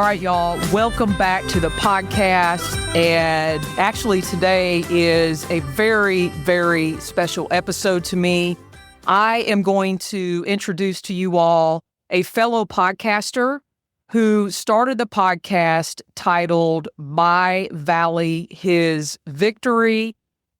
right, y'all. Welcome back to the podcast. And actually, today is a very, very special episode to me. I am going to introduce to you all a fellow podcaster who started the podcast titled My Valley, His Victory.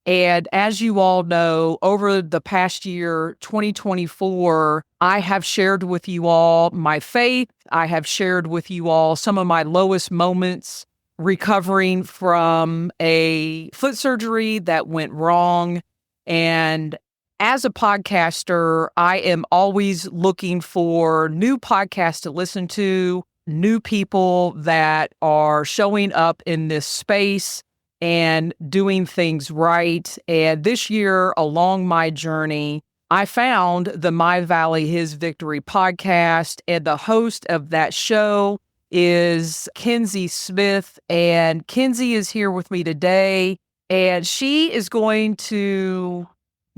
And as you all know, over the past year, 2024, I have shared with you all my faith. I have shared with you all some of my lowest moments recovering from a foot surgery that went wrong. And as a podcaster, I am always looking for new podcasts to listen to, new people that are showing up in this space and doing things right. And this year, along my journey, I found the My Valley, His Victory podcast, and the host of that show is Kenzie Smith. And Kenzie is here with me today, and she is going to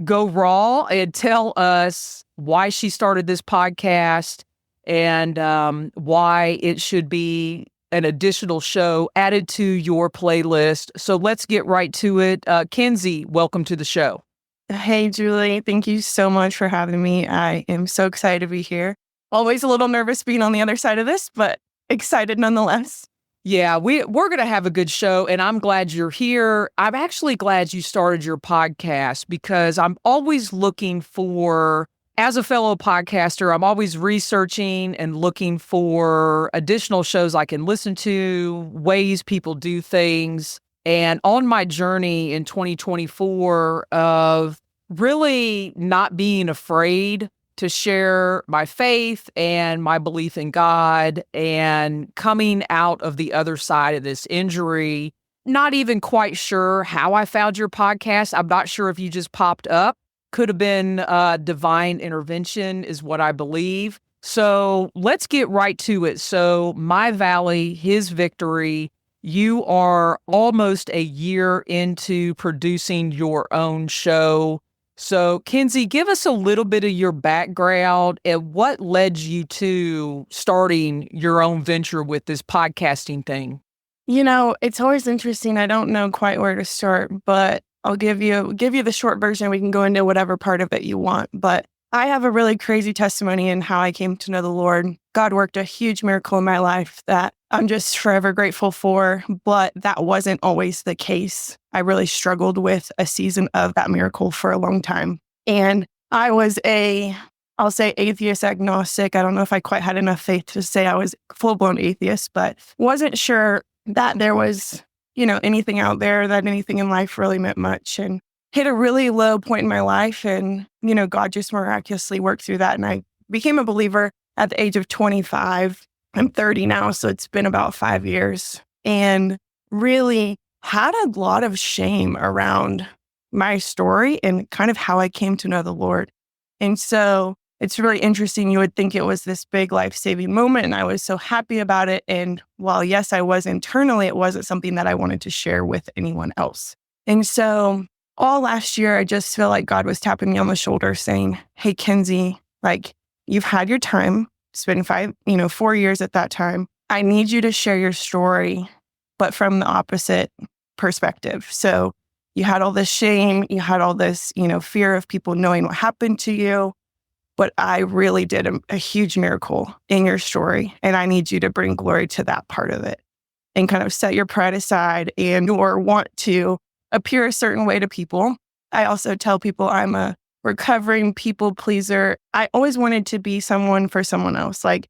go raw and tell us why she started this podcast and why it should be an additional show added to your playlist. So let's get right to it. Kenzie, welcome to the show. Hey, Julie. Thank you so much for having me. I am so excited to be here. Always a little nervous being on the other side of this, but excited nonetheless. Yeah, we're going to have a good show, and I'm glad you're here. I'm actually glad you started your podcast because I'm always looking for, as a fellow podcaster, I'm always researching and looking for additional shows I can listen to, ways people do things. And on my journey in 2024 of really not being afraid to share my faith and my belief in God and coming out of the other side of this injury, not even quite sure how I found your podcast. I'm not sure if you just popped up. Could have been divine intervention is what I believe. So let's get right to it. So My Valley, His Victory. You are almost a year into producing your own show. So Kenzie, give us a little bit of your background and what led you to starting your own venture with this podcasting thing. You know, it's always interesting. I don't know quite where to start, but I'll give you the short version. We can go into whatever part of it you want. But I have a really crazy testimony in how I came to know the Lord. God worked a huge miracle in my life that I'm just forever grateful for, but that wasn't always the case. I really struggled with a season of that miracle for a long time. And I was I'll say atheist agnostic. I don't know if I quite had enough faith to say I was full-blown atheist, but wasn't sure that there was, anything out there, that anything in life really meant much. And hit a really low point in my life. And, God just miraculously worked through that. And I became a believer at the age of 25. I'm 30 now, so it's been about 5 years. And really had a lot of shame around my story and kind of how I came to know the Lord. And so it's really interesting. You would think it was this big life-saving moment, and I was so happy about it. And while, yes, I was internally, it wasn't something that I wanted to share with anyone else. And so all last year, I just feel like God was tapping me on the shoulder saying, hey, Kenzie, you've had your time. It's been 4 years at that time. I need you to share your story, but from the opposite perspective. So you had all this shame, you had all this, fear of people knowing what happened to you. But I really did a huge miracle in your story. And I need you to bring glory to that part of it and kind of set your pride aside and or want to appear a certain way to people. I also tell people I'm a recovering people pleaser. I always wanted to be someone for someone else. I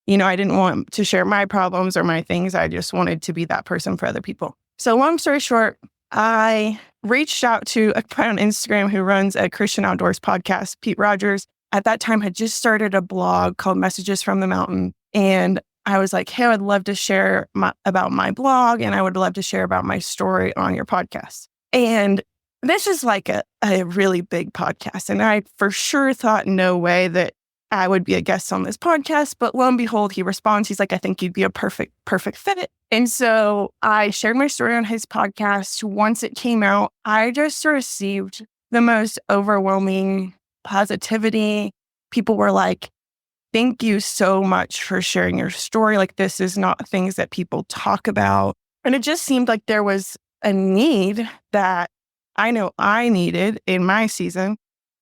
didn't want to share my problems or my things. I just wanted to be that person for other people. So long story short, I reached out to a friend on Instagram who runs a Christian outdoors podcast, Pete Rogers. At that time, had just started a blog called Messages from the Mountain. And I was like, hey, I would love to share about my blog, and I would love to share about my story on your podcast. And this is like a really big podcast. And I for sure thought no way that I would be a guest on this podcast. But lo and behold, he responds. He's like, I think you'd be a perfect fit. And so I shared my story on his podcast. Once it came out, I just received the most overwhelming positivity. People were like, thank you so much for sharing your story. Like, this is not things that people talk about. And it just seemed like there was a need that I know I needed in my season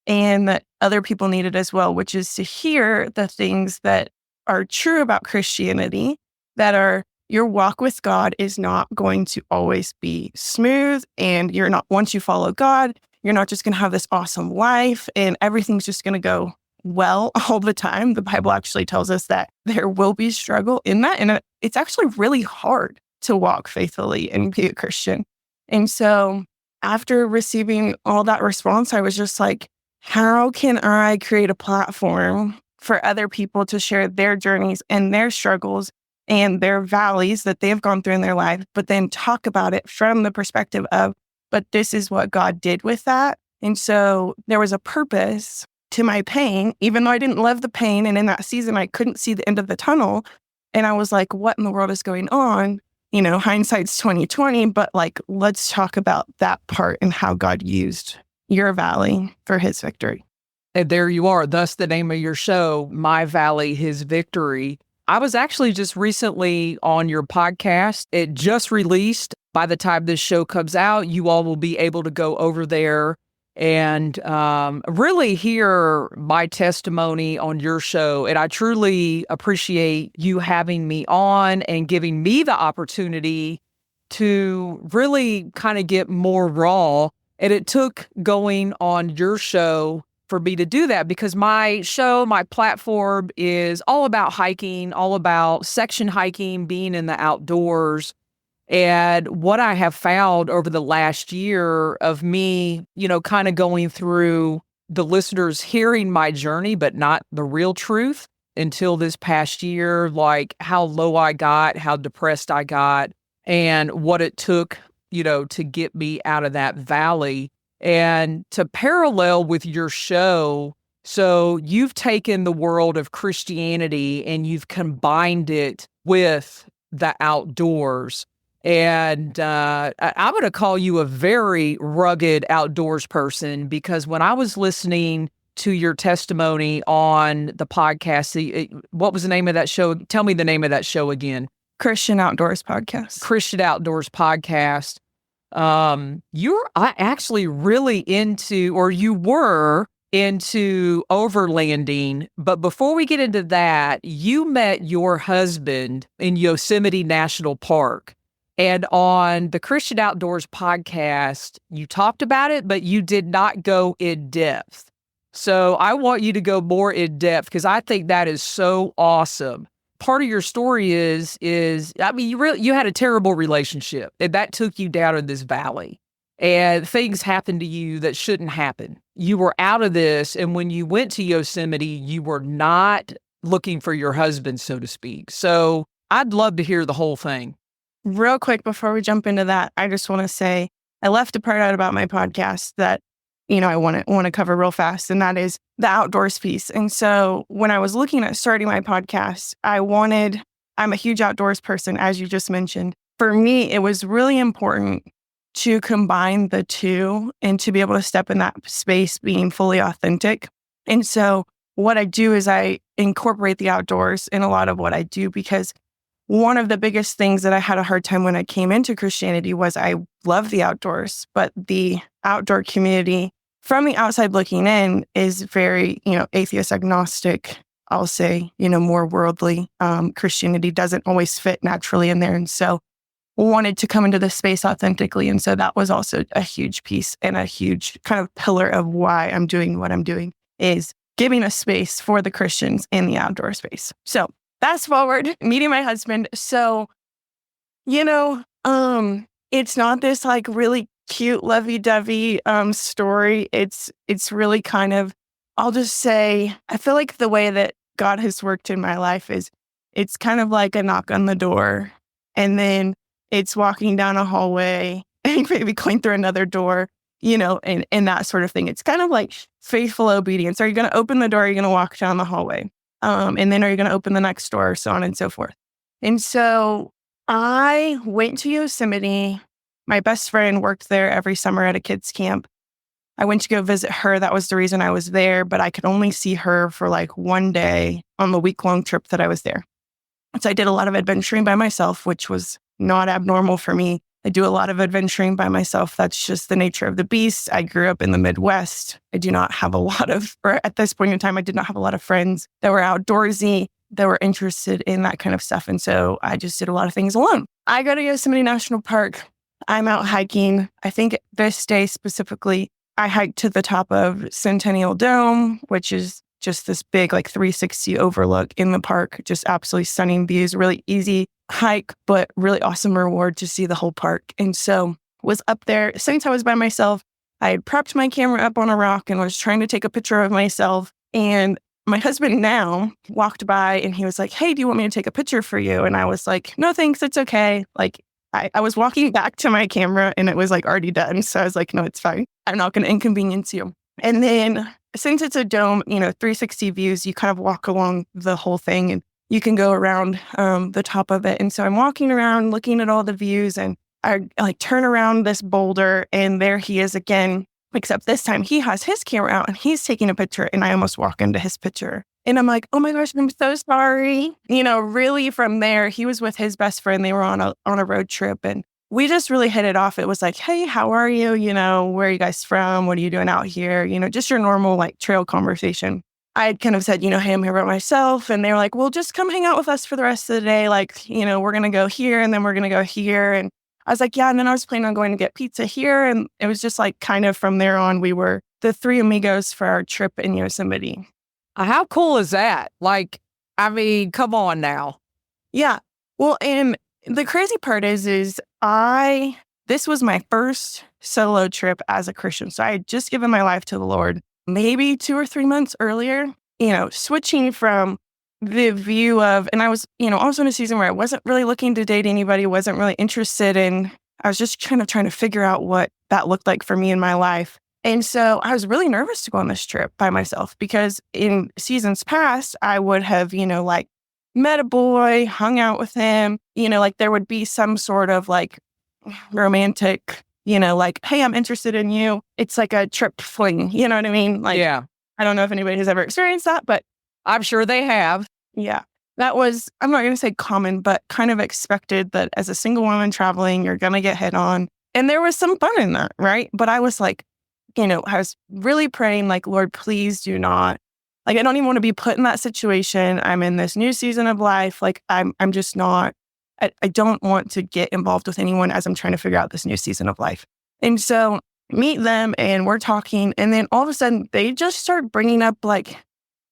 and that other people needed as well, which is to hear the things that are true about Christianity, that are your walk with God is not going to always be smooth. And you're not, once you follow God, you're not just going to have this awesome life and everything's just going to go well all the time. The Bible actually tells us that there will be struggle in that. And it's actually really hard to walk faithfully and be a Christian. And so after receiving all that response, I was just like, how can I create a platform for other people to share their journeys and their struggles and their valleys that they've gone through in their life, but then talk about it from the perspective of, but this is what God did with that. And so there was a purpose to my pain, even though I didn't love the pain. And in that season, I couldn't see the end of the tunnel. And I was like, what in the world is going on? Hindsight's 2020, but like, let's talk about that part and how God used your valley for his victory. And there you are. Thus the name of your show, My Valley, His Victory. I was actually just recently on your podcast. It just released. By the time this show comes out, you all will be able to go over there and really hear my testimony on your show. And I truly appreciate you having me on and giving me the opportunity to really kind of get more raw. And it took going on your show for me to do that because my show, my platform is all about hiking, all about section hiking, being in the outdoors. And what I have found over the last year of me, kind of going through the listeners hearing my journey, but not the real truth until this past year, like how low I got, how depressed I got, and what it took, to get me out of that valley. And to parallel with your show, so you've taken the world of Christianity and you've combined it with the outdoors. And I'm going to call you a very rugged outdoors person because when I was listening to your testimony on the podcast, what was the name of that show? Tell me the name of that show again. Christian Outdoors Podcast. Christian Outdoors Podcast. You're actually really into, or you were into overlanding. But before we get into that, you met your husband in Yosemite National Park. And on the Christian Outdoors Podcast, you talked about it, but you did not go in depth. So I want you to go more in depth because I think that is so awesome. Part of your story is you had a terrible relationship and that took you down in this valley and things happened to you that shouldn't happen. You were out of this. And when you went to Yosemite, you were not looking for your husband, so to speak. So I'd love to hear the whole thing. Real quick, before we jump into that, I just want to say I left a part out about my podcast that, I want to cover real fast, and that is the outdoors piece. And so when I was looking at starting my podcast, I'm a huge outdoors person, as you just mentioned. For me, it was really important to combine the two and to be able to step in that space being fully authentic. And so what I do is I incorporate the outdoors in a lot of what I do because one of the biggest things that I had a hard time when I came into Christianity was I love the outdoors, but the outdoor community from the outside looking in is very, atheist agnostic, I'll say, more worldly. Christianity doesn't always fit naturally in there. And so wanted to come into this space authentically. And so that was also a huge piece and a huge kind of pillar of why I'm doing what I'm doing is giving a space for the Christians in the outdoor space. So fast forward, meeting my husband. So, it's not this like really cute lovey-dovey story. It's really kind of, I'll just say, I feel like the way that God has worked in my life is it's kind of like a knock on the door and then it's walking down a hallway and maybe going through another door, and that sort of thing. It's kind of like faithful obedience. Are you going to open the door? Are you going to walk down the hallway? And then are you going to open the next door? So on and so forth. And so I went to Yosemite. My best friend worked there every summer at a kids camp. I went to go visit her. That was the reason I was there, but I could only see her for like one day on the week-long trip that I was there. So I did a lot of adventuring by myself, which was not abnormal for me. I do a lot of adventuring by myself. That's just the nature of the beast. I grew up in the Midwest. I do not have a lot of, or at this point in time, I did not have a lot of friends that were outdoorsy, that were interested in that kind of stuff. And so I just did a lot of things alone. I go to Yosemite National Park. I'm out hiking. I think this day specifically, I hiked to the top of Centennial Dome, which is just this big like 360 overlook in the park. Just absolutely stunning views, really easy hike, but really awesome reward to see the whole park. And so was up there. Since I was by myself, I had propped my camera up on a rock and was trying to take a picture of myself. And my husband now walked by and he was like, "Hey, do you want me to take a picture for you?" And I was like, "No, thanks. It's okay." Like I was walking back to my camera and it was like already done. So I was like, "No, it's fine. I'm not going to inconvenience you." And then since it's a dome, 360 views, you kind of walk along the whole thing and you can go around the top of it. And so I'm walking around looking at all the views and I like turn around this boulder and there he is again. Except this time he has his camera out and he's taking a picture and I almost walk into his picture. And I'm like, "Oh my gosh, I'm so sorry." Really from there, he was with his best friend. They were on a road trip and we just really hit it off. It was like, "Hey, how are you? Where are you guys from? What are you doing out here?" Just your normal like trail conversation. I had kind of said, "Hey, I'm here by myself." And they were like, "Well, just come hang out with us for the rest of the day. Like, we're going to go here and then we're going to go here." And I was like, "Yeah." And then I was planning on going to get pizza here. And it was just like kind of from there on, we were the three amigos for our trip in Yosemite. How cool is that? Like, I mean, come on now. Yeah. Well, and the crazy part is this was my first solo trip as a Christian. So I had just given my life to the Lord maybe 2 or 3 months earlier, switching from the view of, and I was, also in a season where I wasn't really looking to date anybody, wasn't really interested in, I was just kind of trying to figure out what that looked like for me in my life. And so I was really nervous to go on this trip by myself because in seasons past, I would have, like met a boy, hung out with him, like there would be some sort of like romantic, like, "Hey, I'm interested in you." It's like a trip fling, you know what I mean? Like, Yeah, I don't know if anybody has ever experienced that, but I'm sure they have. yeah, that was, I'm not going to say common, but kind of expected that as a single woman traveling, you're going to get hit on. And there was some fun in that, right? But I was like, I was really praying like, "Lord, please do not. Like, I don't even want to be put in that situation. I'm in this new season of life. Like, I'm just not, I don't want to get involved with anyone as I'm trying to figure out this new season of life." And so meet them and we're talking. And then all of a sudden they just start bringing up like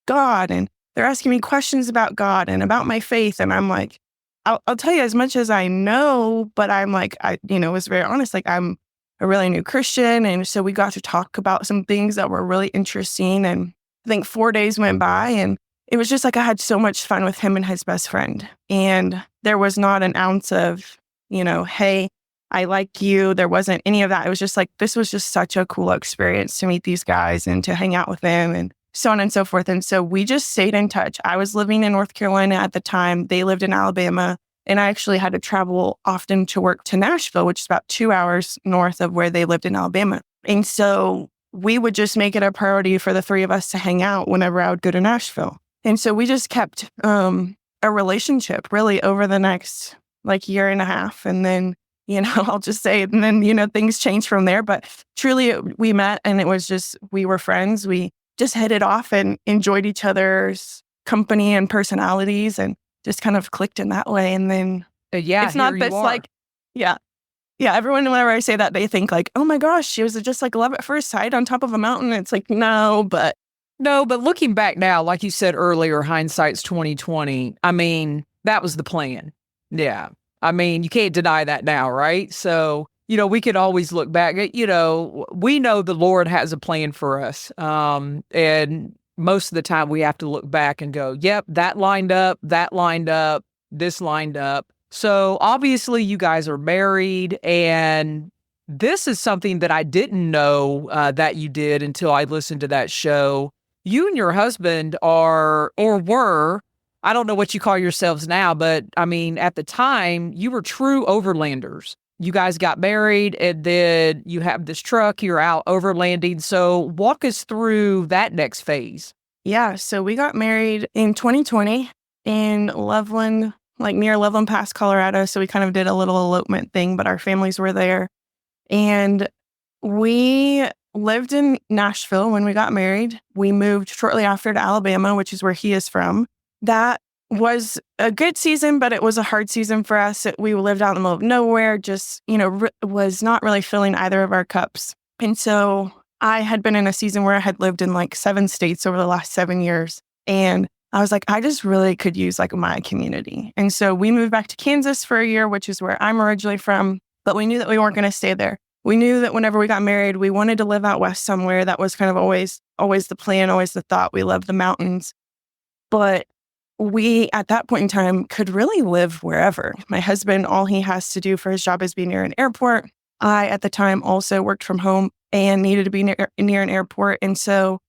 God and they're asking me questions about God and about my faith. And I'm like, I'll tell you as much as I know, but I'm like, I was very honest. Like, I'm a really new Christian. And so we got to talk about some things that were really interesting. And I think 4 days went by and it was just like I had so much fun with him and his best friend. And there was not an ounce of, "Hey, I like you." There wasn't any of that. It was just like, this was just such a cool experience to meet these guys and to hang out with them and so on and so forth. And so we just stayed in touch. I was living in North Carolina at the time. They lived in Alabama. And I actually had to travel often to work to Nashville, which is about 2 hours north of where they lived in Alabama. And so we would just make it a priority for the three of us to hang out whenever I would go to Nashville. And so we just kept a relationship really over the next like year and a half. And then, I'll just say, and then, things changed from there. But truly we met and it was just, we were friends. We just hit it off and enjoyed each other's company and personalities and just kind of clicked in that way. And then it's not this like, yeah. Yeah, everyone, whenever I say that, they think like, "Oh my gosh, she was just like love at first sight on top of a mountain." It's like, no, but looking back now, like you said earlier, hindsight's 2020. I mean, that was the plan. Yeah. I mean, you can't deny that now, right? So, we could always look back at, we know the Lord has a plan for us. And most of the time we have to look back and go, "Yep, that lined up, this lined up." So obviously you guys are married, and this is something that I didn't know that you did until I listened to that show. You and your husband are, or were, I don't know what you call yourselves now, but I mean, at the time, you were true overlanders. you guys got married, and then you have this truck, you're out overlanding. So walk us through that next phase. Yeah. So we got married in 2020 in Loveland, like near Loveland Pass, Colorado. So we kind of did a little elopement thing, but our families were there. And we lived in Nashville when we got married. We moved shortly after to Alabama, which is where he is from. That was a good season, but it was a hard season for us. We lived out in the middle of nowhere, just, was not really filling either of our cups. And so I had been in a season where I had lived in like 7 states over the last 7 years. And I was like, I just really could use like my community. And so we moved back to Kansas for a year, which is where I'm originally from. But we knew that we weren't going to stay there. We knew that whenever we got married, we wanted to live out west somewhere. That was kind of always the plan, always the thought. We loved the mountains. But we, at that point in time, could really live wherever. My husband, all he has to do for his job is be near an airport. I, at the time, also worked from home and needed to be near an airport. And so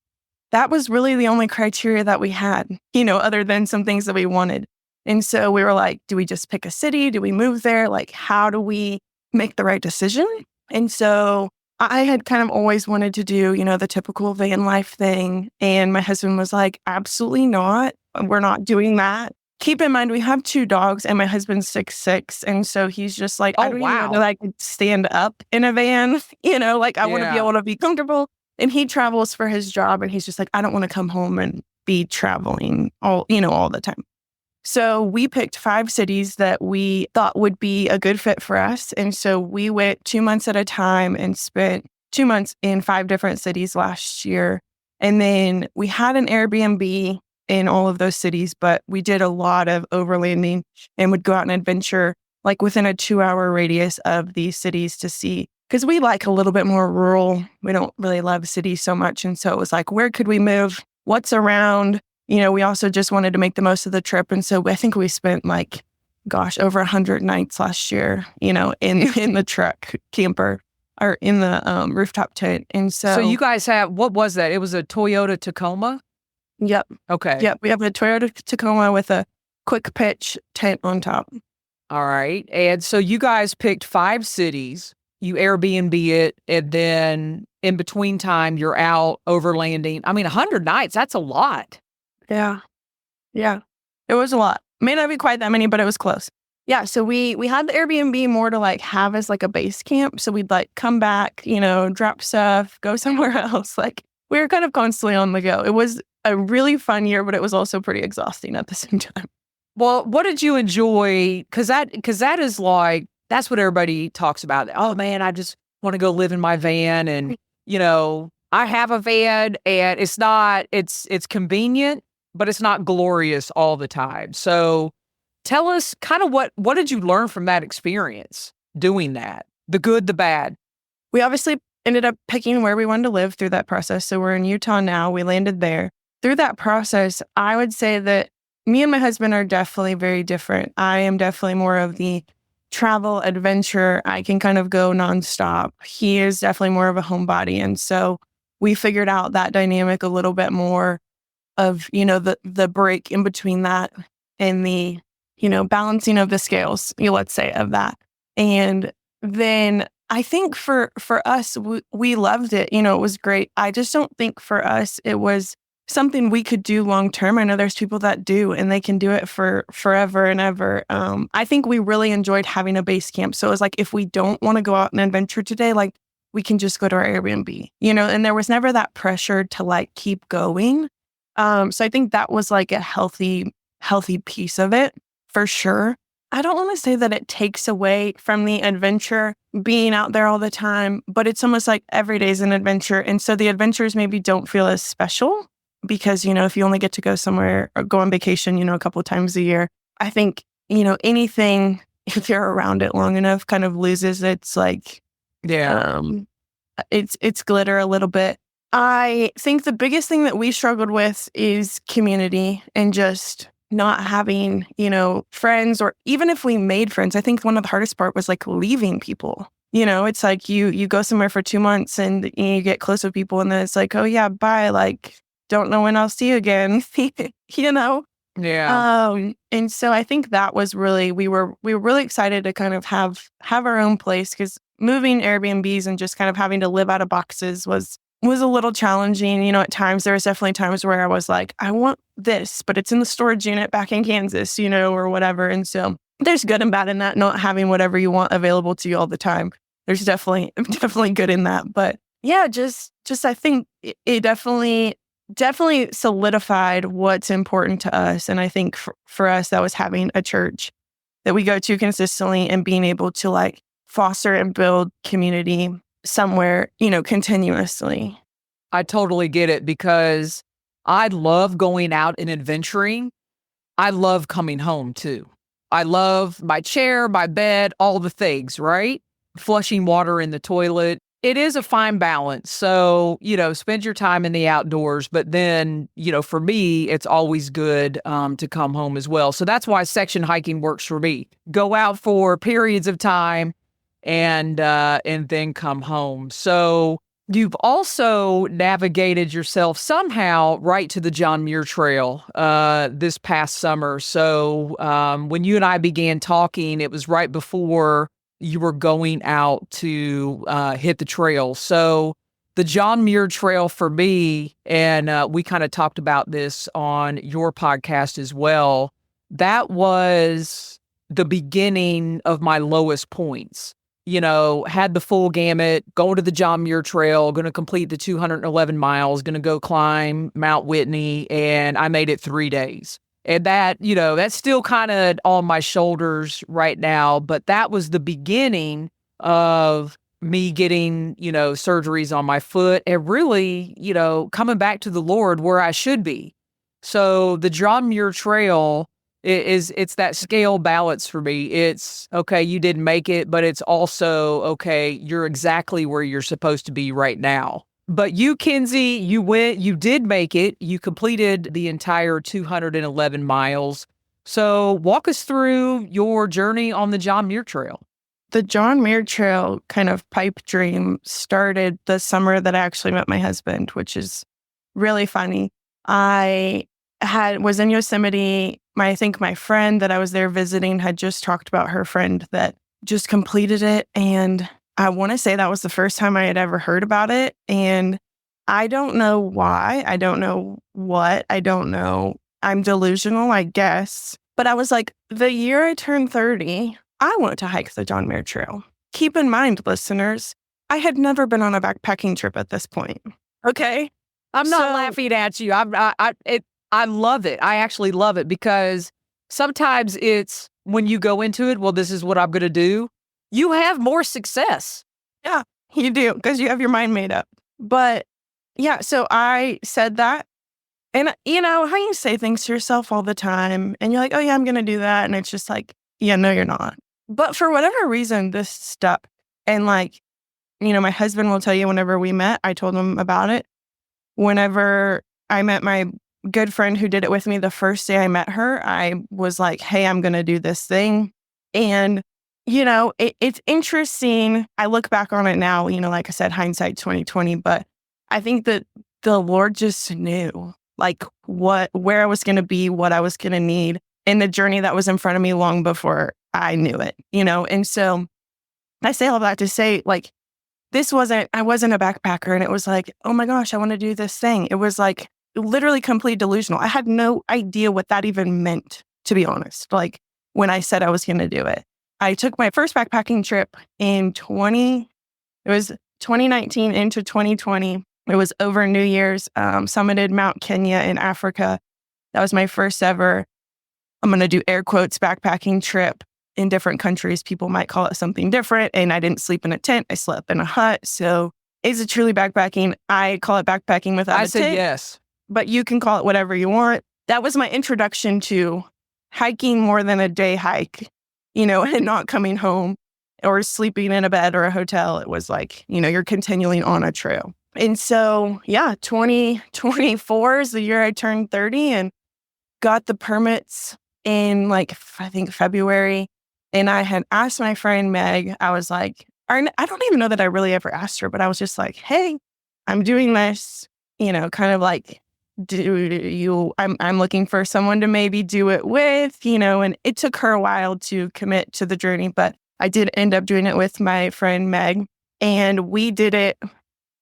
that was really the only criteria that we had, other than some things that we wanted. And so we were like, do we just pick a city? Do we move there? Like, how do we make the right decision? And so I had kind of always wanted to do, the typical van life thing. And my husband was like, absolutely not. We're not doing that. Keep in mind, we have 2 dogs and my husband's 6'6". And so he's just like, I don't even know that I could stand up in a van, I want to be able to be comfortable. And he travels for his job. And he's just like, I don't want to come home and be traveling all the time. So we picked 5 cities that we thought would be a good fit for us. And so we went 2 months at a time and spent 2 months in 5 different cities last year. And then we had an Airbnb in all of those cities, but we did a lot of overlanding and would go out and adventure like within a 2-hour radius of these cities to see, because we like a little bit more rural. We don't really love cities so much. And so it was like, where could we move? What's around? We also just wanted to make the most of the trip. And so I think we spent over 100 nights last year, in the truck camper or in the rooftop tent. And so you guys have, what was that? It was a Toyota Tacoma? Yep. Okay. Yep. We have a Toyota Tacoma with a quick pitch tent on top. All right. And so you guys picked 5 cities, you Airbnb it, and then in between time, you're out overlanding. 100 nights, that's a lot. Yeah. Yeah. It was a lot. May not be quite that many, but it was close. Yeah. So we had the Airbnb more to have as a base camp. So we'd come back, drop stuff, go somewhere else. We were kind of constantly on the go. It was a really fun year, but it was also pretty exhausting at the same time. Well, what did you enjoy? Because that is that's what everybody talks about. Oh man, I just want to go live in my van. And, I have a van and it's convenient, but it's not glorious all the time. So tell us kind of what did you learn from that experience doing that? The good, the bad. We obviously ended up picking where we wanted to live through that process. So we're in Utah now. We landed there. Through that process, I would say that me and my husband are definitely very different. I am definitely more of the travel adventure. I can kind of go nonstop. He is definitely more of a homebody. And so we figured out that dynamic a little bit more of, the break in between that and the, balancing of the scales, let's say, of that. And then I think for us, we loved it. It was great. I just don't think for us, it was something we could do long term. I know there's people that do, and they can do it for forever and ever. I think we really enjoyed having a base camp. So it was if we don't want to go out and adventure today, we can just go to our Airbnb, and there was never that pressure to keep going. So I think that was a healthy piece of it for sure. I don't want to say that it takes away from the adventure being out there all the time, but it's almost like every day is an adventure. And so the adventures maybe don't feel as special because, if you only get to go somewhere or go on vacation, a couple of times a year, I think, anything, if you're around it long enough, kind of loses its it's glitter a little bit. I think the biggest thing that we struggled with is community and just not having, friends, or even if we made friends. I think one of the hardest part was leaving people. It's you go somewhere for 2 months and you get close with people and then it's oh yeah, bye. Don't know when I'll see you again. Yeah. And so I think that was really, we were really excited to kind of have our own place, because moving Airbnbs and just kind of having to live out of boxes was a little challenging. At times, there was definitely times where I was like, I want this, but it's in the storage unit back in Kansas, or whatever. And so there's good and bad in that, not having whatever you want available to you all the time. There's definitely good in that. But yeah, just I think it definitely solidified what's important to us. And I think for us, that was having a church that we go to consistently and being able to like foster and build community somewhere, continuously. I totally get it, because I love going out and adventuring. I love coming home too. I love my chair, my bed, all the things, right? Flushing water in the toilet. It is a fine balance. So, spend your time in the outdoors. But then, for me, it's always good to come home as well. So that's why section hiking works for me. Go out for periods of time and then come home. So you've also navigated yourself somehow right to the John Muir Trail this past summer. So when you and I began talking, it was right before you were going out to hit the trail. So the John Muir Trail for me, and we kind of talked about this on your podcast as well, that was the beginning of my lowest points. Had the full gamut, going to the John Muir Trail, going to complete the 211 miles, going to go climb Mount Whitney, and I made it 3 days. And that, that's still kind of on my shoulders right now, but that was the beginning of me getting, surgeries on my foot and really, coming back to the Lord where I should be. So the John Muir Trail it's that scale balance for me. It's okay, you didn't make it, but it's also okay, you're exactly where you're supposed to be right now. But you, Kenzie, you did make it. You completed the entire 211 miles. So walk us through your journey on the John Muir Trail. The John Muir Trail kind of pipe dream started the summer that I actually met my husband, which is really funny. I was in Yosemite. I think my friend that I was there visiting had just talked about her friend that just completed it. And I want to say that was the first time I had ever heard about it. And I don't know why. I don't know what. I don't know. I'm delusional, I guess. But I was like, the year I turned 30, I wanted to hike the John Muir Trail. Keep in mind, listeners, I had never been on a backpacking trip at this point. Okay? I'm not laughing at you. I love it. I actually love it, because sometimes it's when you go into it, well, this is what I'm going to do. You have more success. Yeah, you do, because you have your mind made up. But yeah, so I said that. And how you say things to yourself all the time and you're like, oh yeah, I'm going to do that. And it's just like, yeah, no, you're not. But for whatever reason, this stuck. And my husband will tell you whenever we met, I told him about it. Whenever I met my good friend who did it with me the first day I met her, I was like, hey, I'm going to do this thing. And, it's interesting. I look back on it now, like I said, hindsight 2020, but I think that the Lord just knew where I was going to be, what I was going to need in the journey that was in front of me long before I knew it, And so I say all that to say, I wasn't a backpacker, and it was like, oh my gosh, I want to do this thing. It was like literally complete delusional. I had no idea what that even meant, to be honest. When I said I was going to do it, I took my first backpacking trip in 2019 into 2020. It was over New Year's, summited Mount Kenya in Africa. That was my first ever, I'm going to do air quotes, backpacking trip. In different countries, people might call it something different. And I didn't sleep in a tent. I slept in a hut. So is it truly backpacking? I call it backpacking without a tent. I said yes. But you can call it whatever you want. That was my introduction to hiking more than a day hike, and not coming home or sleeping in a bed or a hotel. It was like, you're continuing on a trail. And so, 2024 is the year I turned 30 and got the permits in I think February. And I had asked my friend Meg, I was like, I don't even know that I really ever asked her, but I was just like, hey, I'm doing this, kind of I'm looking for someone to maybe do it with, and it took her a while to commit to the journey, but I did end up doing it with my friend Meg, and we did it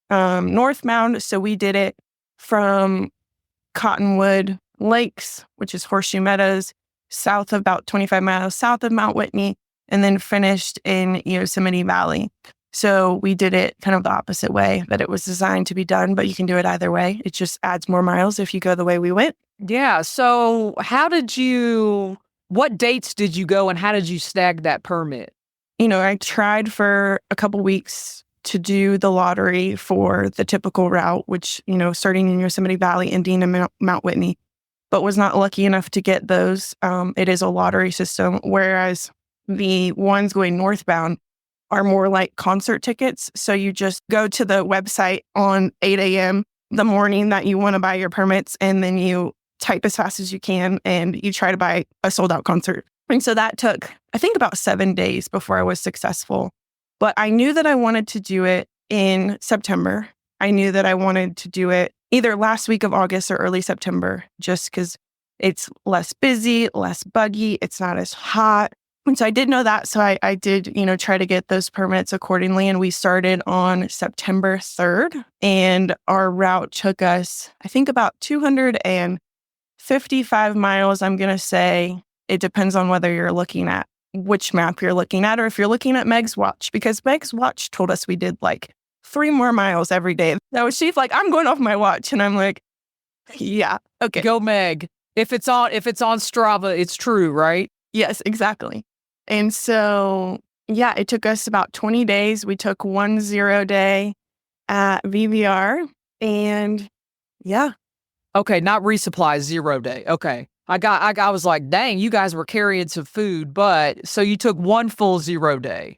northbound. So we did it from Cottonwood Lakes, which is Horseshoe Meadows, south of about 25 miles south of Mount Whitney, and then finished in Yosemite Valley. So we did it kind of the opposite way that it was designed to be done, but you can do it either way. It just adds more miles if you go the way we went. Yeah. So what dates did you go and how did you snag that permit? I tried for a couple weeks to do the lottery for the typical route, which, starting in Yosemite Valley, ending in Mount Whitney, but was not lucky enough to get those. It is a lottery system, whereas the ones going northbound are more like concert tickets. So you just go to the website on 8 a.m. the morning that you want to buy your permits, and then you type as fast as you can, and you try to buy a sold-out concert. And so that took, I think, about 7 days before I was successful. But I knew that I wanted to do it in September. I knew that I wanted to do it either last week of August or early September, just because it's less busy, less buggy, it's not as hot. And so I did know that. So I did, try to get those permits accordingly. And we started on September 3rd. And our route took us, I think, about 255 miles, I'm going to say. It depends on whether you're looking at which map you're looking at, or if you're looking at Meg's watch, because Meg's watch told us we did like 3 more miles every day. So she's like, I'm going off my watch. And I'm like, yeah, okay. Go Meg. If it's on Strava, it's true, right? Yes, exactly. And so, yeah, it took us about 20 days. We took 1 0 day at VVR, and yeah. Okay, not Resupplies, 0 day. Okay. I was like, dang, you guys were carrying some food, but so you took 1 full 0 day.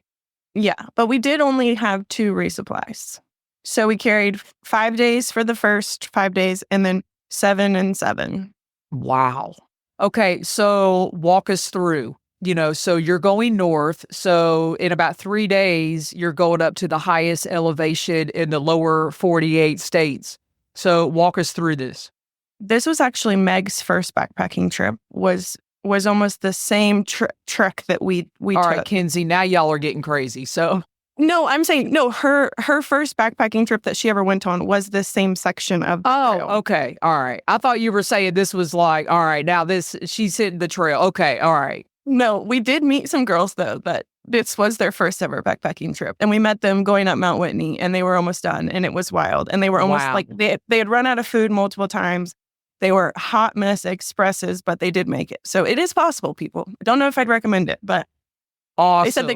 Yeah, but we did only have 2 resupplies. So we carried 5 days for the first 5 days, and then 7 and 7. Wow. Okay, so walk us through. So you're going north. So in about 3 days, you're going up to the highest elevation in the lower 48 states. So walk us through this. This was actually Meg's first backpacking trip. Was almost the same trek that we All took. right, Kenzie, now y'all are getting crazy. So no, I'm saying no. Her first backpacking trip that she ever went on was the same section of the trail. Okay, all right. I thought you were saying this was like, all right, now she's hitting the trail. Okay, all right. No, we did meet some girls, though, that this was their first ever backpacking trip. And we met them going up Mount Whitney, and they were almost done, and it was wild. And they were almost like, they had run out of food multiple times. They were hot mess expresses, but they did make it. So it is possible, people. I don't know if I'd recommend it, but awesome.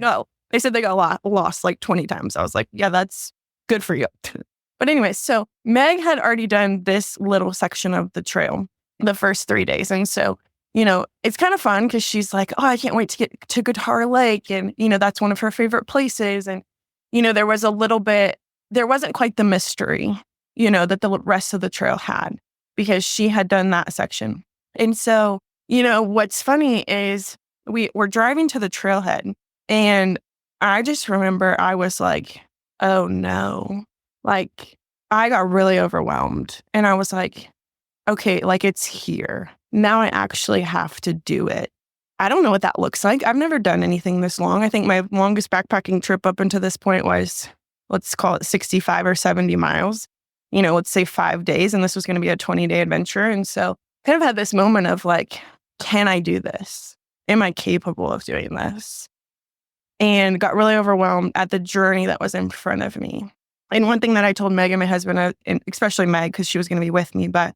They said they got lost like 20 times. I was like, yeah, that's good for you. But anyway, so Meg had already done this little section of the trail the first 3 days. And so, it's kind of fun because she's like, oh, I can't wait to get to Guitar Lake. And, that's one of her favorite places. And, there wasn't quite the mystery, that the rest of the trail had, because she had done that section. And so, what's funny is we're driving to the trailhead, and I just remember I was like, oh no, like I got really overwhelmed, and I was like, okay, like it's here. Now I actually have to do it. I don't know what that looks like. I've never done anything this long. I think my longest backpacking trip up until this point was, let's call it 65 or 70 miles. Let's say 5 days, and this was going to be a 20-day adventure. And so kind of had this moment of like, can I do this? Am I capable of doing this? And got really overwhelmed at the journey that was in front of me. And one thing that I told Meg and my husband, and especially Meg, because she was going to be with me, I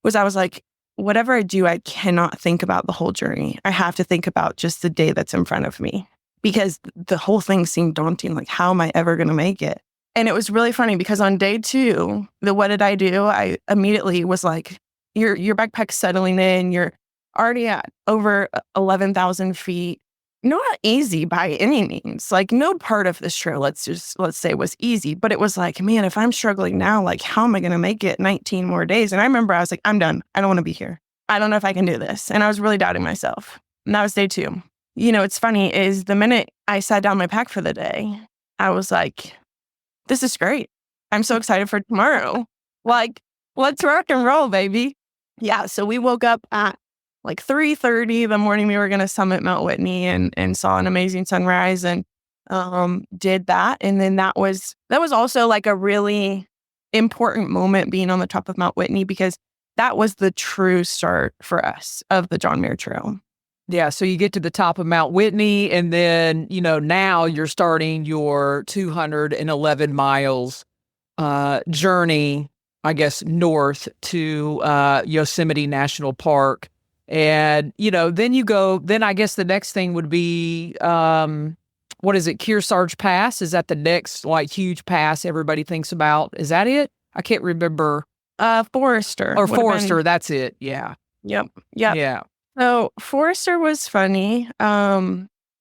was like, whatever I do, I cannot think about the whole journey. I have to think about just the day that's in front of me, because the whole thing seemed daunting. Like, how am I ever going to make it? And it was really funny because on day 2, what did I do? I immediately was like, your backpack's settling in. You're already at over 11,000 feet. Not easy by any means. Like, no part of this trail, let's say, was easy. But it was like, man, if I'm struggling now, like, how am I going to make it 19 more days? And I remember I was like, I'm done. I don't want to be here. I don't know if I can do this. And I was really doubting myself. And that was day 2. It's funny is the minute I sat down my pack for the day, I was like, this is great. I'm so excited for tomorrow. Like, let's rock and roll, baby. Yeah, so we woke up at like 3:30 the morning we were going to summit Mount Whitney and saw an amazing sunrise and did that. And then that was also like a really important moment being on the top of Mount Whitney because that was the true start for us of the John Muir Trail. Yeah, so you get to the top of Mount Whitney, and then, now you're starting your 211 miles journey, I guess, north to Yosemite National Park. And, then I guess the next thing would be, what is it, Kearsarge Pass? Is that the next, like, huge pass everybody thinks about? Is that it? I can't remember. Forester. Or Forester, that's it, yeah. Yep. Yeah. So Forester was funny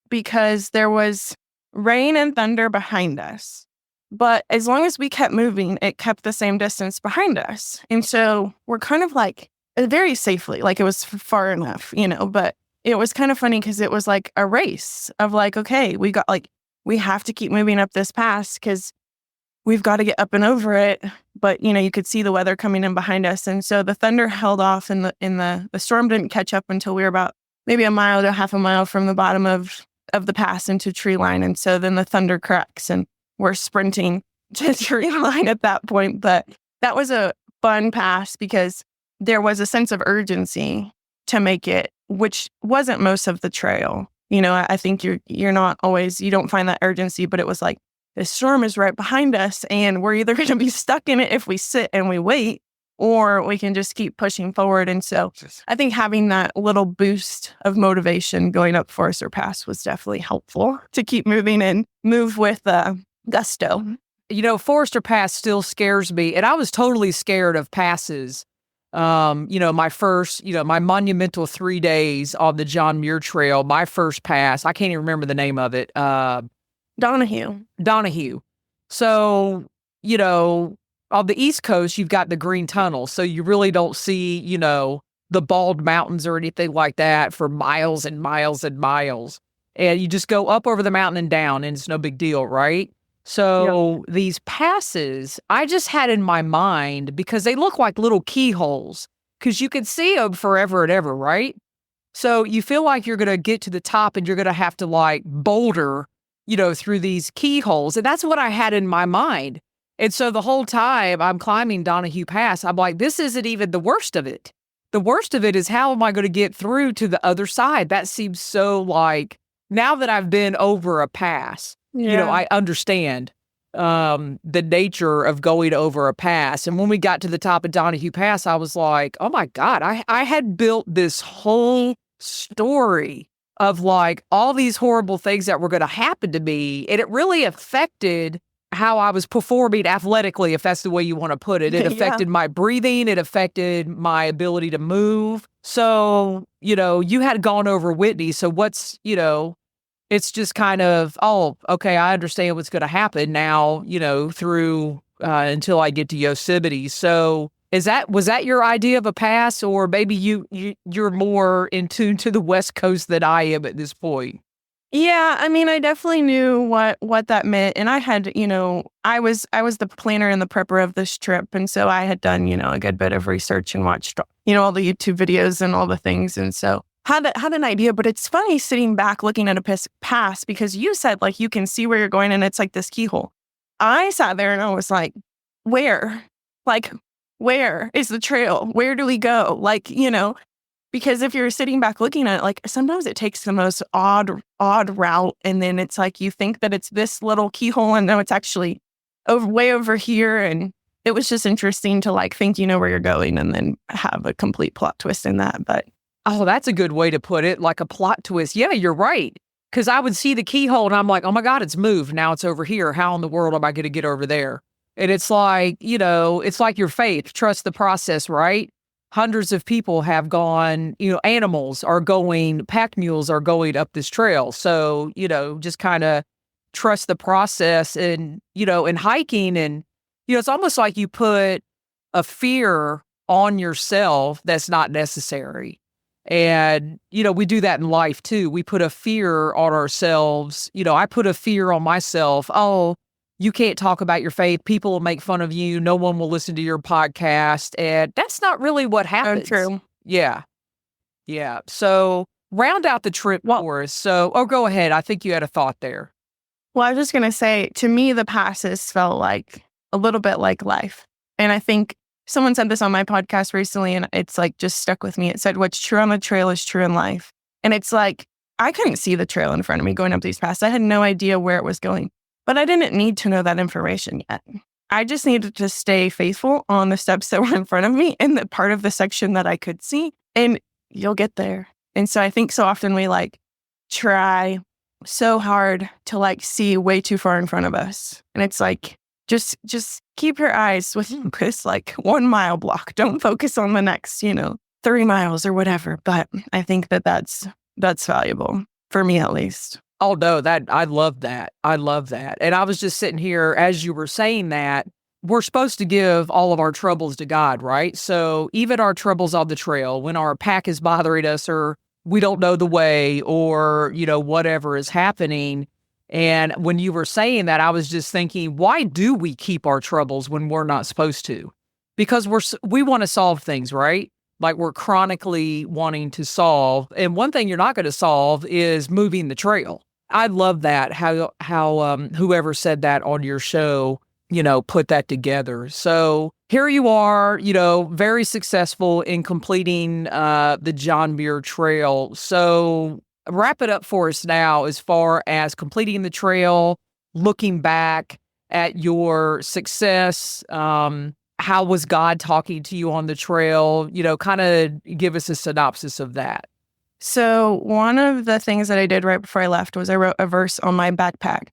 because there was rain and thunder behind us. But as long as we kept moving, it kept the same distance behind us. And so we're kind of like very safely, like it was far enough, but it was kind of funny because it was like a race of like, okay, we have to keep moving up this pass because we've got to get up and over it. But, you could see the weather coming in behind us. And so the thunder held off and the storm didn't catch up until we were about maybe a mile to half a mile from the bottom of the pass into tree line. And so then the thunder cracks and we're sprinting to tree line at that point. But that was a fun pass because there was a sense of urgency to make it, which wasn't most of the trail. I think you're not always, you don't find that urgency, but it was like, the storm is right behind us and we're either going to be stuck in it if we sit and we wait, or we can just keep pushing forward. And so I think having that little boost of motivation going up Forester Pass was definitely helpful to keep moving and move with gusto. Forester Pass still scares me. And I was totally scared of passes. My first, my monumental 3 days on the John Muir Trail, my first pass, I can't even remember the name of it. Donahue. So, on the East Coast, you've got the Green Tunnel. So you really don't see, the Bald Mountains or anything like that for miles and miles and miles. And you just go up over the mountain and down and it's no big deal, right? So These passes, I just had in my mind because they look like little keyholes because you can see them forever and ever, right? So you feel like you're going to get to the top and you're going to have to like boulder through these keyholes. And that's what I had in my mind. And so the whole time I'm climbing Donahue Pass, I'm like, this isn't even the worst of it. The worst of it is how am I going to get through to the other side? That seems so like, now that I've been over a pass, I understand the nature of going over a pass. And when we got to the top of Donahue Pass, I was like, oh my God, I had built this whole story of like all these horrible things that were going to happen to me. And it really affected how I was performing athletically, if that's the way you want to put it. It affected my breathing. It affected my ability to move. So, you had gone over Whitney. So what's, it's just kind of, oh, okay, I understand what's going to happen now, through until I get to Yosemite. So was that your idea of a pass, or maybe you're more in tune to the West Coast than I am at this point? Yeah, I mean, I definitely knew what that meant, and I had, I was the planner and the prepper of this trip, and so I had done, a good bit of research and watched, all the YouTube videos and all the things, and so had an idea. But it's funny sitting back looking at a pass because you said like you can see where you're going, and it's like this keyhole. I sat there and I was like, where? Like, where is the trail? Where do we go? Like, because if you're sitting back looking at it, like sometimes it takes the most odd route. And then it's like, you think that it's this little keyhole and no, it's actually way over here. And it was just interesting to like think you know where you're going and then have a complete plot twist in that. But oh, that's a good way to put it. Like a plot twist. Yeah, you're right. Because I would see the keyhole and I'm like, oh my God, it's moved. Now it's over here. How in the world am I going to get over there? And it's like, it's like your faith. Trust the process, right? Hundreds of people have gone, animals are going, pack mules are going up this trail. So, just kind of trust the process and, and hiking. And, it's almost like you put a fear on yourself that's not necessary. And, we do that in life too. We put a fear on ourselves. I put a fear on myself. Oh, you can't talk about your faith. People will make fun of you. No one will listen to your podcast. And that's not really what So happens. true. Yeah. Yeah. So round out the trip for us. So, go ahead. I think you had a thought there. Well, I was just going to say, to me, the passes felt like a little bit like life. And I think someone said this on my podcast recently, and it's like just stuck with me. It said, what's true on the trail is true in life. And it's like, I couldn't see the trail in front of me going up these passes. I had no idea where it was going, but I didn't need to know that information yet. I just needed to stay faithful on the steps that were in front of me and the part of the section that I could see, and you'll get there. And so I think so often we like try so hard to like see way too far in front of us. And it's like, just keep your eyes within this like 1 mile block. Don't focus on the next, 3 miles or whatever. But I think that's valuable for me, at least. Oh, no, I love that. I love that. And I was just sitting here as you were saying that, we're supposed to give all of our troubles to God, right? So even our troubles on the trail, when our pack is bothering us or we don't know the way or, whatever is happening. And when you were saying that, I was just thinking, why do we keep our troubles when we're not supposed to? Because we want to solve things, right? Like we're chronically wanting to solve. And one thing you're not going to solve is moving the trail. I love that, how whoever said that on your show, put that together. So here you are, very successful in completing the John Muir Trail. So wrap it up for us now as far as completing the trail, looking back at your success. How was God talking to you on the trail? Kind of give us a synopsis of that. So one of the things that I did right before I left was I wrote a verse on my backpack,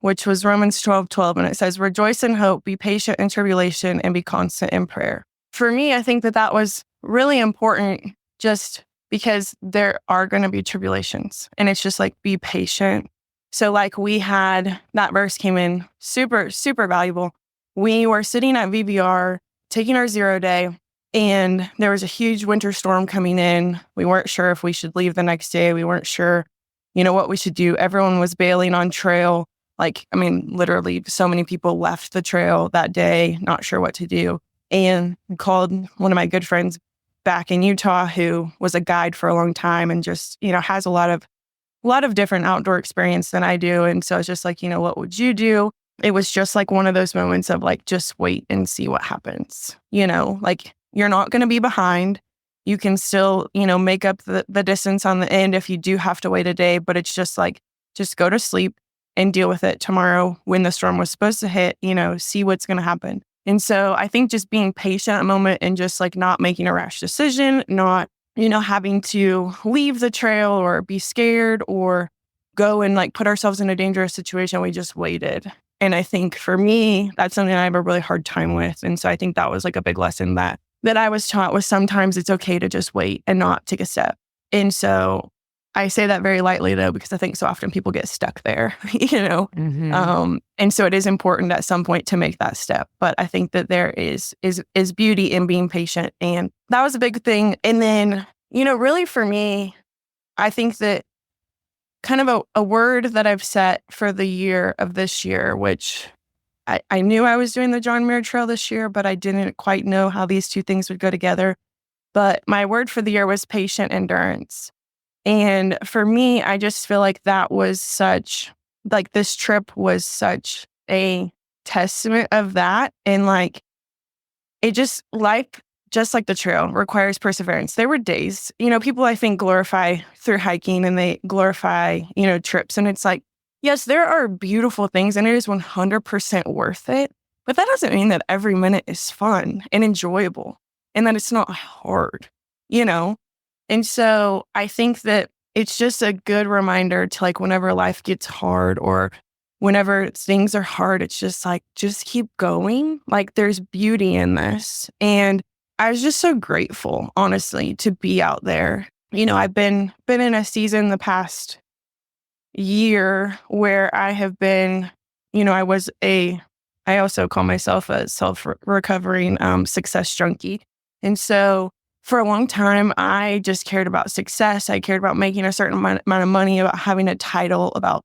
which was Romans 12:12. And it says, rejoice in hope, be patient in tribulation, and be constant in prayer. For me, I think that was really important just because there are going to be tribulations. And it's just like, be patient. So like that verse came in super, super valuable. We were sitting at VBR, taking our 0 day, and there was a huge winter storm coming in. We weren't sure if we should leave the next day. We weren't sure, what we should do. Everyone was bailing on trail. Literally so many people left the trail that day, not sure what to do. And called one of my good friends back in Utah, who was a guide for a long time and just, has a lot of different outdoor experience than I do. And so it's just like, what would you do? It was just like one of those moments of like, just wait and see what happens. You're not going to be behind. You can still, make up the distance on the end if you do have to wait a day, but it's just like, just go to sleep and deal with it tomorrow when the storm was supposed to hit, see what's going to happen. And so I think just being patient a moment and just like not making a rash decision, not, having to leave the trail or be scared or go and like put ourselves in a dangerous situation. We just waited. And I think for me, that's something I have a really hard time with. And so I think that was like a big lesson that I was taught, was sometimes it's okay to just wait and not take a step. And so I say that very lightly though, because I think so often people get stuck there, Mm-hmm. And so it is important at some point to make that step. But I think that there is beauty in being patient. And that was a big thing. And then, really for me, I think that kind of a word that I've set for the year of this year, which I knew I was doing the John Muir Trail this year, but I didn't quite know how these two things would go together. But my word for the year was patient endurance. And for me, I just feel like that was this trip was such a testament of that. And like, life, just like the trail, requires perseverance. There were days, people I think glorify through hiking and they glorify, trips. And it's like, yes, there are beautiful things and it is 100% worth it. But that doesn't mean that every minute is fun and enjoyable and that it's not hard, And so I think that it's just a good reminder to like, whenever life gets hard or whenever things are hard, it's just like, just keep going. Like there's beauty in this. And I was just so grateful, honestly, to be out there. I've been in a season the past year where I have been, I also call myself a self-recovering success junkie. And so for a long time, I just cared about success. I cared about making a certain amount of money, about having a title, about,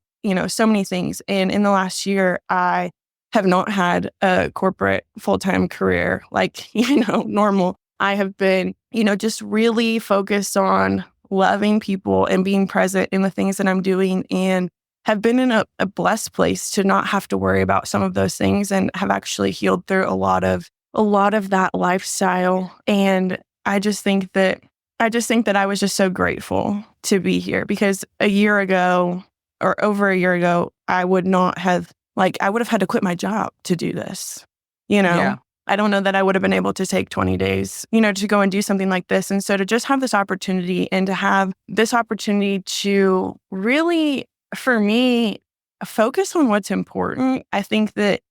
so many things. And in the last year, I have not had a corporate full-time career like, normal. I have been, just really focused on loving people and being present in the things that I'm doing, and have been in a blessed place to not have to worry about some of those things, and have actually healed through a lot of that lifestyle. And I just think that I was just so grateful to be here, because a year ago or over a year ago, I would have had to quit my job to do this. Yeah. I don't know that I would have been able to take 20 days, to go and do something like this. And so to just have this opportunity, and to have this opportunity to really, for me, focus on what's important. I think that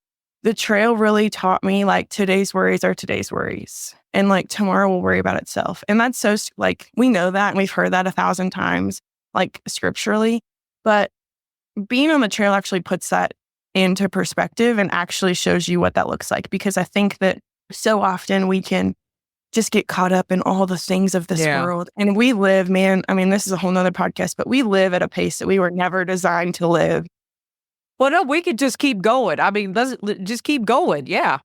the trail really taught me, like, today's worries are today's worries, and like tomorrow will worry about itself. And that's so, like, we know that, and we've heard that 1,000 times, like, scripturally, but being on the trail actually puts that into perspective and actually shows you what that looks like. Because I think that so often we can just get caught up in all the things of this world. And we live, man, I mean, this is a whole nother podcast, but we live at a pace that we were never designed to live. Well, no, we could just keep going. I mean, just keep going. Yeah.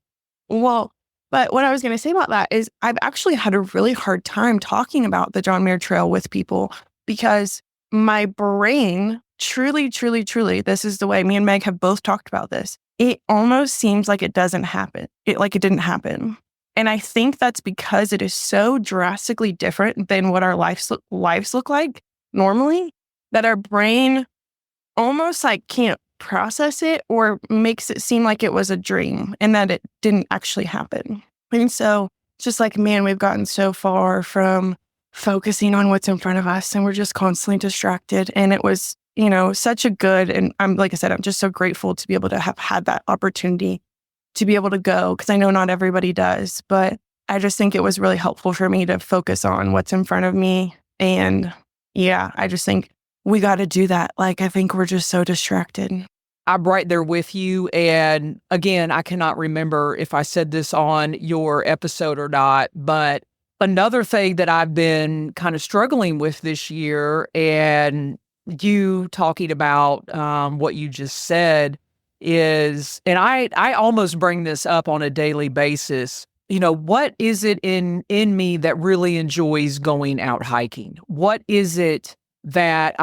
Well, but what I was going to say about that is I've actually had a really hard time talking about the John Muir Trail with people, because my brain truly, this is the way me and Meg have both talked about this. It almost seems like it doesn't happen. It didn't happen. And I think that's because it is so drastically different than what our lives look like normally, that our brain almost like can't process it, or makes it seem like it was a dream and that it didn't actually happen. And so it's just like, man, we've gotten so far from focusing on what's in front of us, and we're just constantly distracted. And it was, such a good, and like I said, I'm just so grateful to be able to have had that opportunity to be able to go, because I know not everybody does, but I just think it was really helpful for me to focus on what's in front of me. And yeah, I just think we got to do that. Like, I think we're just so distracted. I'm right there with you. And again, I cannot remember if I said this on your episode or not, but another thing that I've been kind of struggling with this year, and you talking about what you just said, is, and I almost bring this up on a daily basis, what is it in me that really enjoys going out hiking? What is it that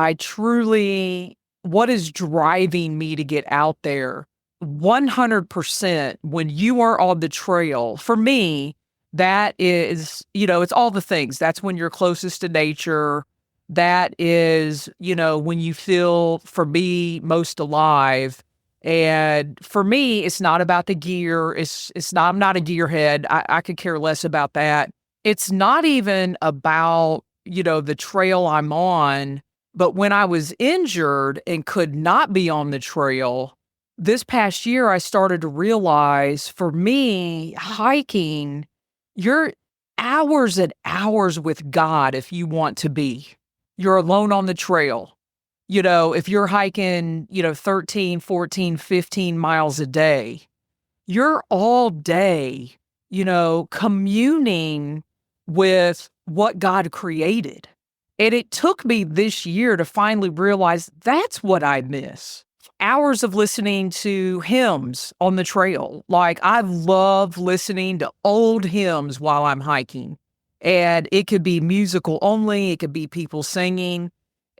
what is driving me to get out there? 100% when you are on the trail, for me, that is, it's all the things. That's when you're closest to nature. That is, when you feel, for me, most alive. And for me, it's not about the gear. It's not, I'm not a gearhead. I could care less about that. It's not even about, the trail I'm on. But when I was injured and could not be on the trail, this past year, I started to realize, for me, hiking, you're hours and hours with God if you want to be. You're alone on the trail. If you're hiking, 13, 14, 15 miles a day, you're all day, communing with what God created. And it took me this year to finally realize that's what I miss. Hours of listening to hymns on the trail. Like, I love listening to old hymns while I'm hiking. And it could be musical only. It could be people singing.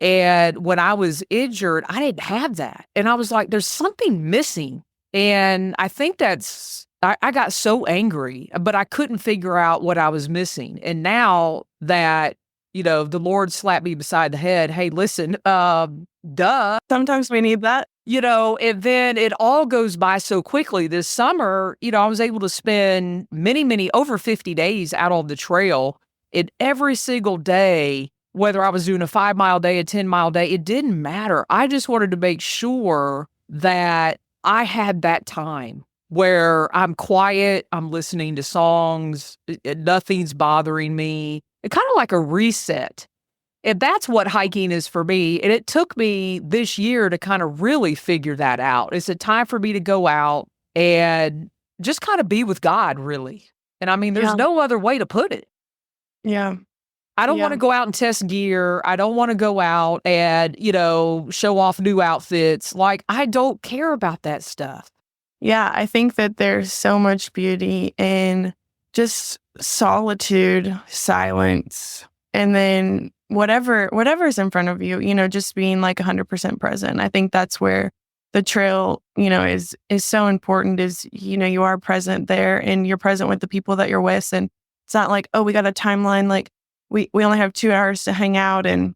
And when I was injured, I didn't have that. And I was like, there's something missing. And I think I got so angry, but I couldn't figure out what I was missing. And now that, the Lord slapped me beside the head, hey, listen, duh. Sometimes we need that. And then it all goes by so quickly. This summer, I was able to spend many, over 50 days out on the trail. And every single day, whether I was doing a 5-mile day, a 10-mile day, it didn't matter. I just wanted to make sure that I had that time where I'm quiet, I'm listening to songs, nothing's bothering me. It's kind of like a reset. And that's what hiking is for me. And it took me this year to kind of really figure that out. It's a time for me to go out and just kind of be with God, really. And I mean, there's no other way to put it. Yeah. I don't want to go out and test gear. I don't want to go out and, show off new outfits. Like, I don't care about that stuff. Yeah, I think that there's so much beauty in just solitude, silence, and then whatever's in front of you, just being like 100% present. I think that's where the trail, is so important is, you are present there and you're present with the people that you're with. And it's not like, oh, we got a timeline, like we only have 2 hours to hang out and,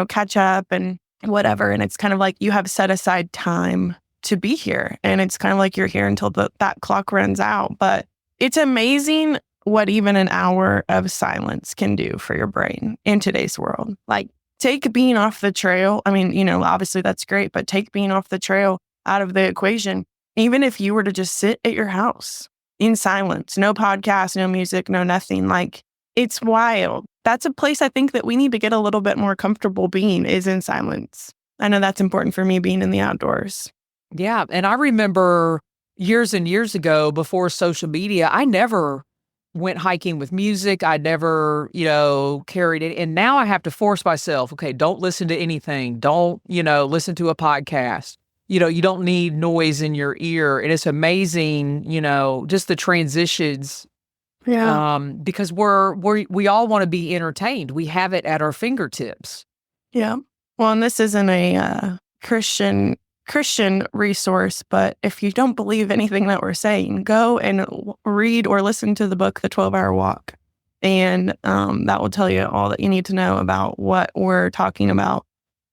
catch up and whatever. And it's kind of like you have set aside time to be here. And it's kind of like you're here until that clock runs out. But it's amazing what even an hour of silence can do for your brain in today's world. Like, take being off the trail. I mean, obviously that's great, but take being off the trail out of the equation. Even if you were to just sit at your house in silence, no podcast, no music, no nothing, like, it's wild. That's a place I think that we need to get a little bit more comfortable being, is in silence. I know that's important for me, being in the outdoors. Yeah. And I remember years and years ago, before social media, I never went hiking with music. I never, carried it. And now I have to force myself, okay, don't listen to anything. Don't, listen to a podcast. You don't need noise in your ear. And it's amazing, just the transitions. Yeah. Because we all want to be entertained. We have it at our fingertips. Yeah. Well, and this isn't a Christian resource, but if you don't believe anything that we're saying, go and read or listen to the book, The 12-Hour Walk. And that will tell you all that you need to know about what we're talking about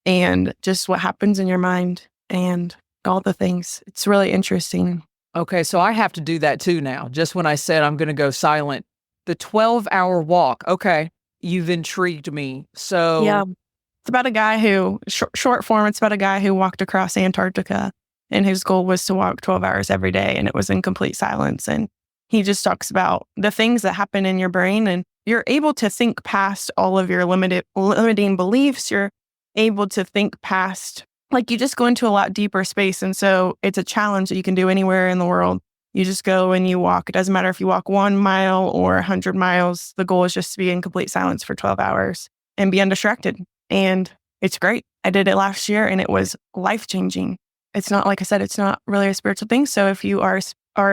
and just what happens in your mind and all the things. It's really interesting. Okay, so I have to do that too now. Just when I said I'm going to go silent, the 12-hour walk. Okay, you've intrigued me. So yeah, it's about a guy who, short form, it's about a guy who walked across Antarctica, and his goal was to walk 12 hours every day, and it was in complete silence. And he just talks about the things that happen in your brain, and you're able to think past all of your limiting beliefs. You're able to think past, like, you just go into a lot deeper space. And so it's a challenge that you can do anywhere in the world. You just go and you walk. It doesn't matter if you walk 1 mile or 100 miles. The goal is just to be in complete silence for 12 hours and be undistracted. And it's great. I did it last year and it was life-changing. It's not, like I said, it's not really a spiritual thing. So if you are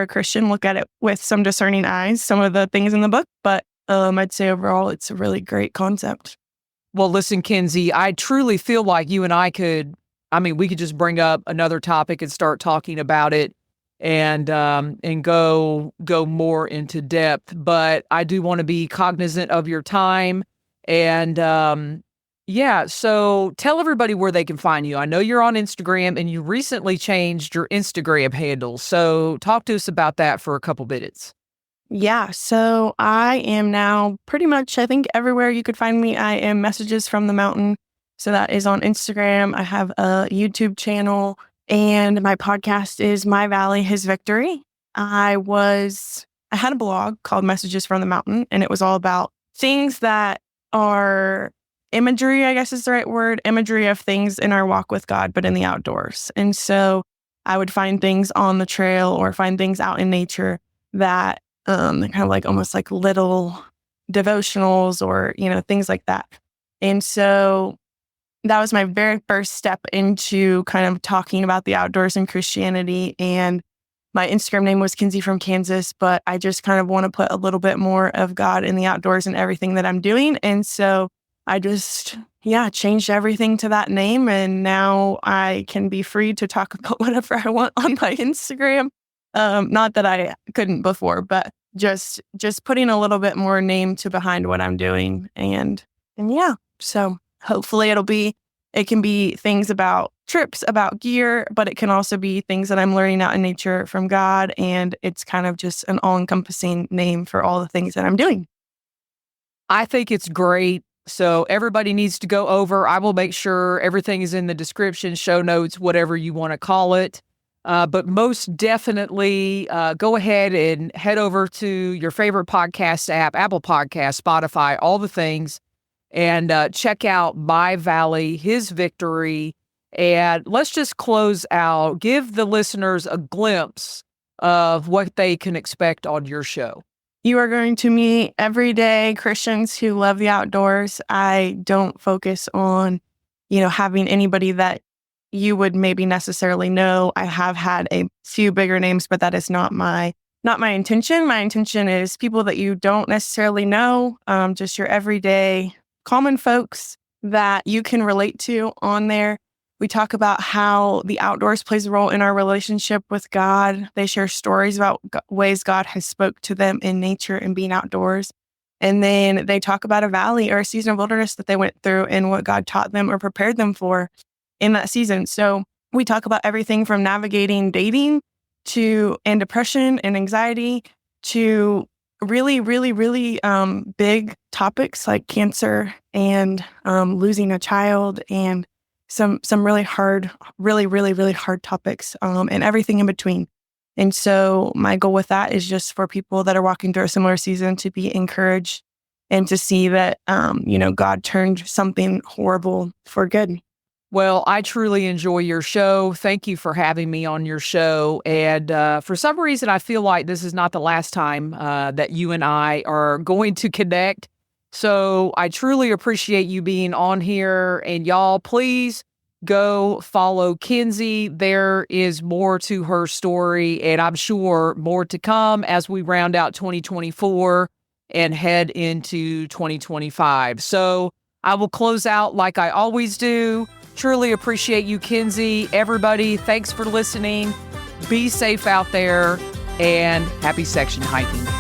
a Christian, look at it with some discerning eyes, some of the things in the book. But I'd say overall, it's a really great concept. Well, listen, Kenzie, I truly feel like you and I we could just bring up another topic and start talking about it and go more into depth. But I do want to be cognizant of your time. And so tell everybody where they can find you. I know you're on Instagram and you recently changed your Instagram handle. So talk to us about that for a couple minutes. Yeah, so I am now pretty much, I think, everywhere you could find me. I am Messages from the Mountain. So that is on Instagram. I have a YouTube channel and my podcast is My Valley, His Victory. I had a blog called Messages from the Mountain, and it was all about things that are imagery, I guess is the right word, imagery of things in our walk with God, but in the outdoors. And so I would find things on the trail or find things out in nature that kind of like almost like little devotionals or, things like that. And so that was my very first step into kind of talking about the outdoors and Christianity. And my Instagram name was Kenzie from Kansas, but I just kind of want to put a little bit more of God in the outdoors and everything that I'm doing. And so I just, changed everything to that name. And now I can be free to talk about whatever I want on my Instagram. Not that I couldn't before, but just putting a little bit more name to behind what I'm doing. And so hopefully it can be things about trips, about gear, but it can also be things that I'm learning out in nature from God. And it's kind of just an all-encompassing name for all the things that I'm doing. I think it's great. So everybody needs to go over. I will make sure everything is in the description, show notes, whatever you want to call it. But most definitely go ahead and head over to your favorite podcast app, Apple Podcasts, Spotify, all the things, and check out My Valley, His Victory. And let's just close out, give the listeners a glimpse of what they can expect on your show. You are going to meet everyday Christians who love the outdoors. I don't focus on, having anybody that you would maybe necessarily know. I have had a few bigger names, but that is not my intention. My intention is people that you don't necessarily know, just your everyday common folks that you can relate to on there. We talk about how the outdoors plays a role in our relationship with God. They share stories about ways God has spoke to them in nature and being outdoors. And then they talk about a valley or a season of wilderness that they went through and what God taught them or prepared them for in that season. So we talk about everything from navigating dating and depression and anxiety to really, really, really big topics like cancer and losing a child and some really hard, really, really, really hard topics and everything in between. And so my goal with that is just for people that are walking through a similar season to be encouraged and to see that, God turned something horrible for good. Well, I truly enjoy your show. Thank you for having me on your show. And for some reason, I feel like this is not the last time that you and I are going to connect. So I truly appreciate you being on here. And y'all, please go follow Kenzie. There is more to her story, and I'm sure more to come as we round out 2024 and head into 2025. So I will close out like I always do. Truly appreciate you, Kenzie. Everybody, thanks for listening. Be safe out there, and happy section hiking.